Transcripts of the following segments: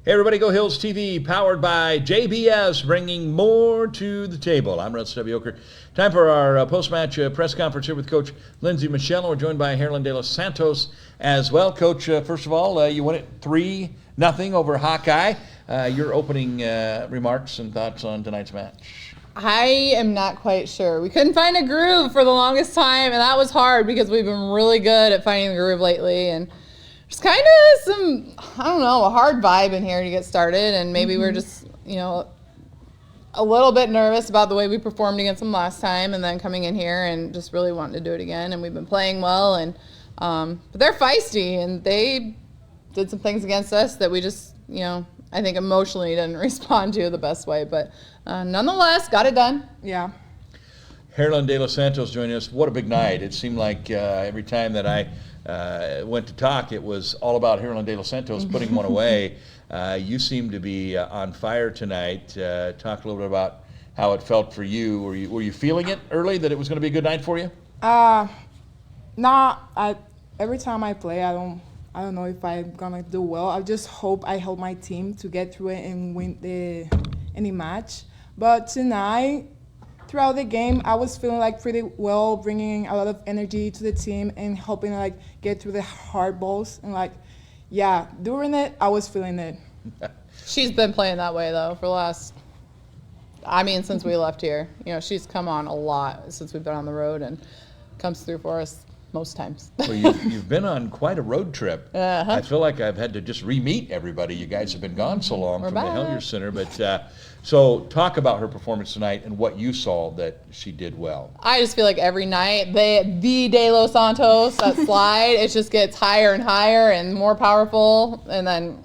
Hey everybody, Go Hills TV, powered by JBS, bringing more to the table. I'm Russ W. Oker. Time for our post-match press conference here with Coach Lyndsey Michel. We're joined by Herlin De Los Santos as well. Coach, first of all, you won it 3-0 over Hawkeye. Your opening remarks and thoughts on tonight's match? I am not quite sure. We couldn't find a groove for the longest time, and that was hard because we've been really good at finding the groove lately. And there's kind of some, a hard vibe in here to get started, and maybe we're just, a little bit nervous about the way we performed against them last time, and then coming in here and just really wanting to do it again. And we've been playing well, and but they're feisty, and they did some things against us that we just, I think emotionally didn't respond to the best way. But nonetheless, got it done. Yeah. Herlin De Los Santos joining us. What a big night. It seemed like every time that I went to talk, it was all about Herlin De Los Santos putting one away. You seem to be on fire tonight. Talk a little bit about how it felt for you. Were you feeling it early that it was going to be a good night for you? Every time I play, I don't know if I'm gonna do well. I just hope I help my team to get through it and win any match. But tonight, throughout the game, I was feeling like pretty well, bringing a lot of energy to the team and helping get through the hard balls. And during it, I was feeling it. She's been playing that way though for the last, since we left here. She's come on a lot since we've been on the road and comes through for us most times. Well, you've been on quite a road trip. I feel like I've had to just re-meet everybody. You guys have been gone so long from the Hellier Center. But so talk about her performance tonight and what you saw that she did well. I just feel like every night, the De Los Santos, that slide, it just gets higher and higher and more powerful and then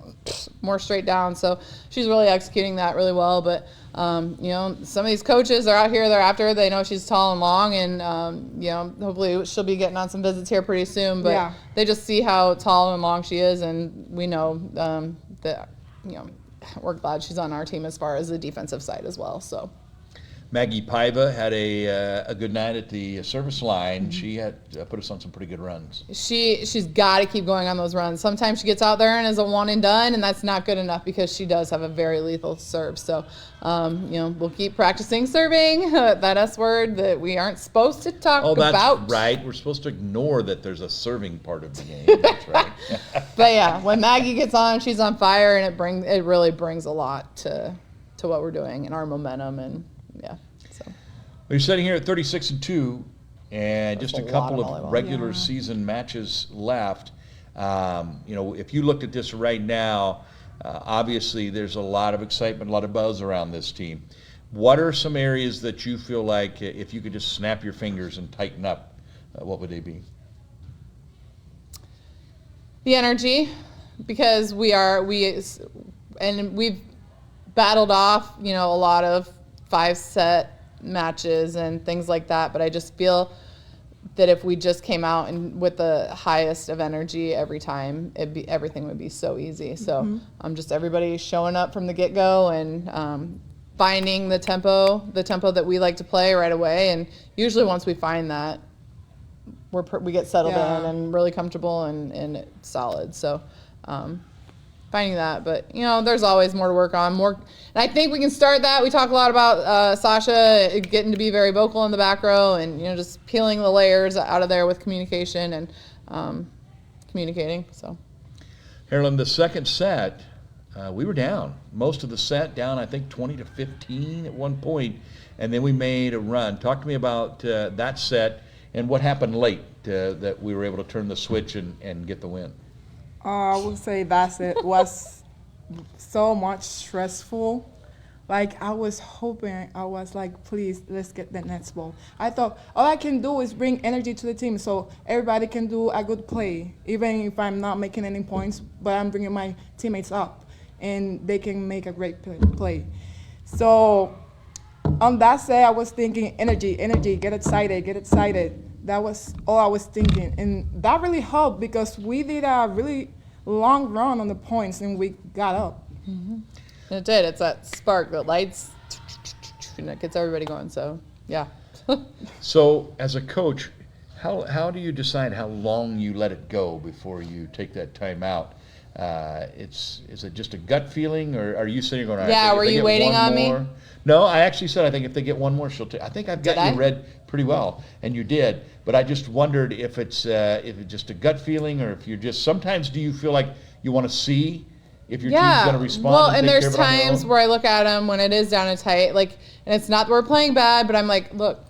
more straight down. So she's really executing that really well. But some of these coaches are out here, they're after her. They know she's tall and long, and hopefully she'll be getting on some visits here pretty soon. But they just see how tall and long she is, and we know that we're glad she's on our team as far as the defensive side as well. So Maggie Paiva had a good night at the service line. She had put us on some pretty good runs. She's got to keep going on those runs. Sometimes she gets out there and is a one and done, and that's not good enough because she does have a very lethal serve. So, we'll keep practicing serving, that S word that we aren't supposed to talk about. Oh, that's right. We're supposed to ignore that there's a serving part of the game. That's right. But when Maggie gets on, she's on fire, and it really brings a lot to what we're doing and our momentum and. Yeah. So you're sitting here at 36-2, and just a couple of regular season matches left. If you looked at this right now, obviously there's a lot of excitement, a lot of buzz around this team. What are some areas that you feel like if you could just snap your fingers and tighten up, what would they be? The energy, because we've battled off, a lot of 5-set matches and things like that, but I just feel that if we just came out and with the highest of energy every time, everything would be so easy. So just everybody showing up from the get-go and finding the tempo that we like to play right away. And usually once we find that, we get settled in and really comfortable and solid. So finding that, but there's always more to work on. And I think we can start that. We talk a lot about Sasha getting to be very vocal in the back row, and just peeling the layers out of there with communication and communicating. So, Herlin, the second set, we were down most of the set, down I think 20-15 at one point, and then we made a run. Talk to me about that set and what happened late that we were able to turn the switch and get the win. I would say it was so much stressful. I was hoping, please, let's get that next ball. I thought all I can do is bring energy to the team so everybody can do a good play, even if I'm not making any points, but I'm bringing my teammates up, and they can make a great play. So on that set, I was thinking energy, get excited. That was all I was thinking, and that really helped because we did a really long run on the points, and we got up. It did. It's that spark that lights, and it gets everybody going. So, yeah. So, as a coach, how do you decide how long you let it go before you take that time out? is it just a gut feeling, or are you sitting going, all right, Yeah, if were they you get waiting one on me? more- No, I actually said I think if they get one more, she'll take. I think I've got Did you I? read pretty well, and you did. But I just wondered if it's just a gut feeling, or if you're just, sometimes do you feel like you want to see if your team's going to respond? Well, and and take there's care of it on their times own? where I look at them when it is down and tight, like, and it's not that we're playing bad, but I'm like, look,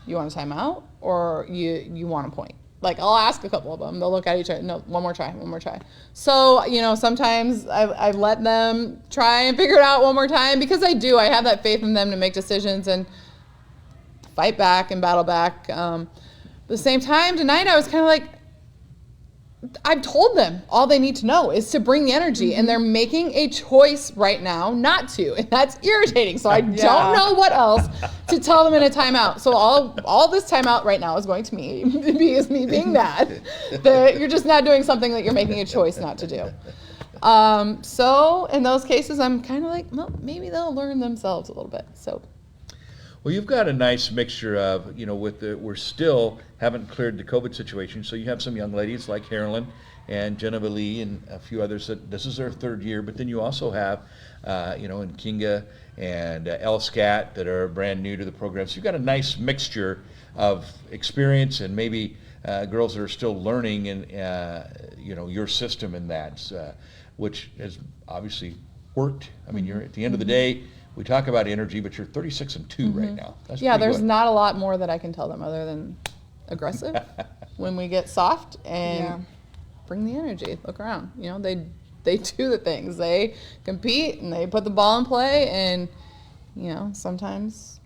you want a timeout or you want a point? Like, I'll ask a couple of them. They'll look at each other. No, one more try. So, sometimes I let them try and figure it out one more time because I have that faith in them to make decisions and fight back and battle back. At the same time, tonight I was kind of like, I've told them all they need to know is to bring the energy, and they're making a choice right now not to, and that's irritating. So I don't know what else to tell them in a timeout. So all this timeout right now is going to me is me being mad that you're just not doing something that you're making a choice not to do. So in those cases, I'm kind of like, well, maybe they'll learn themselves a little bit. So. Well, you've got a nice mixture of, we're still haven't cleared the COVID situation, so you have some young ladies like Carolyn and Genevieve Lee and a few others that this is their third year, but then you also have, and Kinga and El Scat that are brand new to the program. So you've got a nice mixture of experience and maybe girls that are still learning and, your system in that, which has obviously worked. I mean, you're at the end of the day, we talk about energy, but you're 36-2 right now. That's pretty There's good. not a lot more that I can tell them other than aggressive when we get soft and bring the energy. Look around. They do the things. They compete and they put the ball in play, and sometimes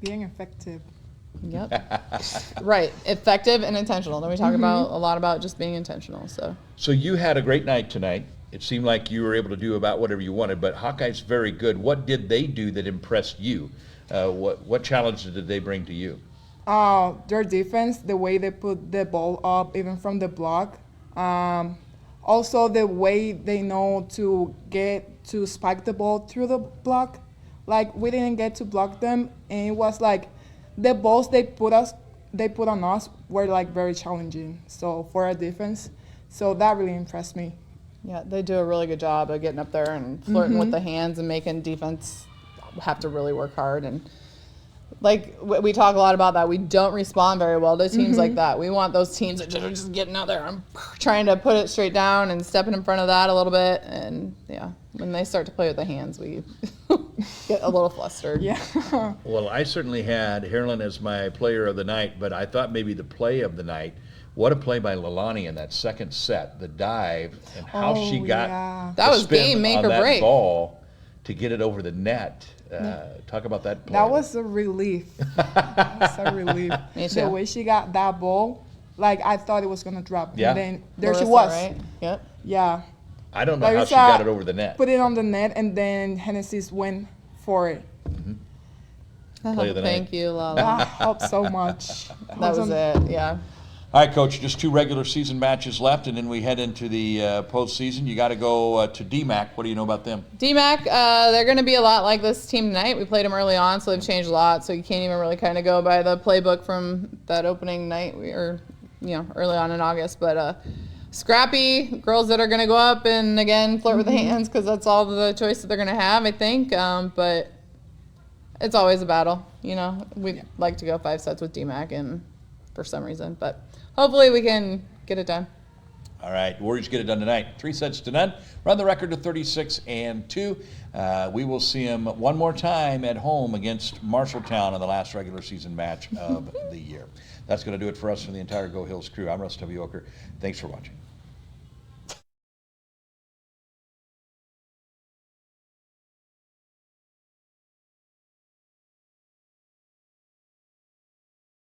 being effective. Yep. Right. Effective and intentional. Then we talk about a lot about just being intentional. So you had a great night tonight. It seemed like you were able to do about whatever you wanted, but Hawkeye's very good. What did they do that impressed you? What challenges did they bring to you? Their defense, the way they put the ball up, even from the block. Also, the way they know to get to spike the ball through the block. Like, we didn't get to block them, and it was like the balls they put on us were like very challenging. So for our defense, so that really impressed me. Yeah, they do a really good job of getting up there and flirting with the hands and making defense have to really work hard. And like we talk a lot about that, we don't respond very well to teams like that. We want those teams that are just getting out there and trying to put it straight down and stepping in front of that a little bit. And when they start to play with the hands, we get a little flustered. Yeah. Well, I certainly had Harlan as my player of the night, but I thought maybe the play of the night, what a play by Leilani in that second set, the dive, and how she got that the was spin game, make on or that break. ball to get it over the net. Talk about that play. That was a relief. That was a relief. Me too. The way she got that ball, like, I thought it was going to drop. Yeah. And then there she Larissa, was. right? Yep. Yeah. I don't know how she Larissa got it over the net. Put it on the net, and then Hennessy's went for it. Play of the Thank night. you, Lala. That helped so much. That was it, yeah. All right, Coach, just 2 regular season matches left, and then we head into the postseason. You got to go to DMAC. What do you know about them? DMAC, they're going to be a lot like this team tonight. We played them early on, so they've changed a lot. So you can't even really kind of go by the playbook from that opening night early on in August. But scrappy girls that are going to go up and, again, flirt with the hands because that's all the choice that they're going to have, I think. But it's always a battle. We like to go 5 sets with DMAC and for some reason. But hopefully we can get it done. All right, Warriors get it done tonight. 3-0. Run the record to 36-2. We will see them one more time at home against Marshalltown in the last regular season match of the year. That's going to do it for us from the entire Go Hills crew. I'm Russ W. Oker. Thanks for watching.